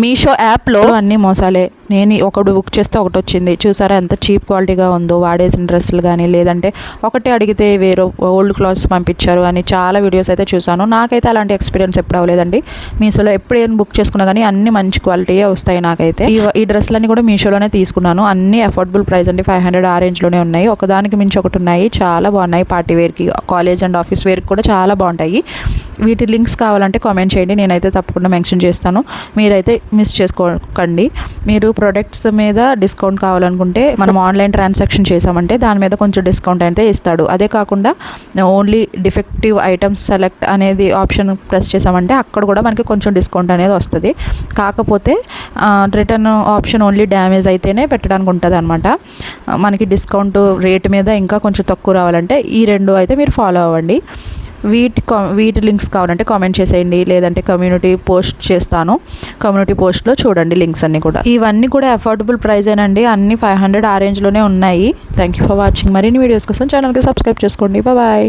మీషో యాప్లో అన్నీ మోసాలే. నేను ఒకటి బుక్ చేస్తే ఒకటి వచ్చింది. చూసారా ఎంత చీప్ క్వాలిటీగా ఉందో. వాడేసిన డ్రెస్సులు కానీ లేదంటే ఒకటి అడిగితే వేరే ఓల్డ్ క్లాత్స్ పంపించారు అని చాలా వీడియోస్ అయితే చూసాను. నాకైతే అలాంటి ఎక్స్పీరియన్స్ ఎప్పుడు అవ్వలేదండి. మీషోలో ఎప్పుడు ఏం బుక్ చేసుకున్నా కానీ అన్ని మంచి క్వాలిటీయే వస్తాయి నాకైతే. ఈ డ్రెస్సులన్నీ కూడా మీషోలోనే తీసుకున్నాను. అన్ని అఫోర్డబుల్ ప్రైస్ అండి. 500 ఆ రేంజ్లోనే ఉన్నాయి. ఒకదానికి మించి ఒకటి ఉన్నాయి. చాలా బాగున్నాయి. పార్టీ వేర్కి, కాలేజ్ అండ్ ఆఫీస్ వేర్కి కూడా చాలా బాగుంటాయి. వీటి లింక్స్ కావాలంటే కామెంట్ చేయండి. నేనైతే తప్పకుండా మెన్షన్ చేస్తాను. మీరైతే మిస్ చేసుకోకండి. మీరు ప్రొడక్ట్స్ మీద డిస్కౌంట్ కావాలనుకుంటే మనం ఆన్లైన్ ట్రాన్సాక్షన్ చేసామంటే దాని మీద కొంచెం డిస్కౌంట్ అయితే ఇస్తాడు. అదే కాకుండా ఓన్లీ డిఫెక్టివ్ ఐటమ్స్ సెలెక్ట్ అనేది ఆప్షన్ ప్రెస్ చేసామంటే అక్కడ కూడా మనకి కొంచెం డిస్కౌంట్ అనేది వస్తుంది. కాకపోతే రిటర్న్ ఆప్షన్ ఓన్లీ డ్యామేజ్ అయితేనే పెట్టడానికి ఉంటుంది అనమాట. మనకి డిస్కౌంట్ రేట్ మీద ఇంకా కొంచెం తక్కువ రావాలంటే ఈ రెండు అయితే మీరు ఫాలో అవ్వండి. వీటి లింక్స్ కావాలంటే కామెంట్ చేసేయండి. లేదంటే కమ్యూనిటీ పోస్ట్ చేస్తాను. కమ్యూనిటీ పోస్ట్లో చూడండి లింక్స్ అన్నీ కూడా. ఇవన్నీ కూడా అఫోర్డబుల్ ప్రైజేనండి. అన్నీ 500 ఆ రేంజ్లోనే ఉన్నాయి. Thank you for watching. మరిన్ని వీడియోస్ కోసం ఛానల్కి సబ్స్క్రైబ్ చేసుకోండి. బాయ్.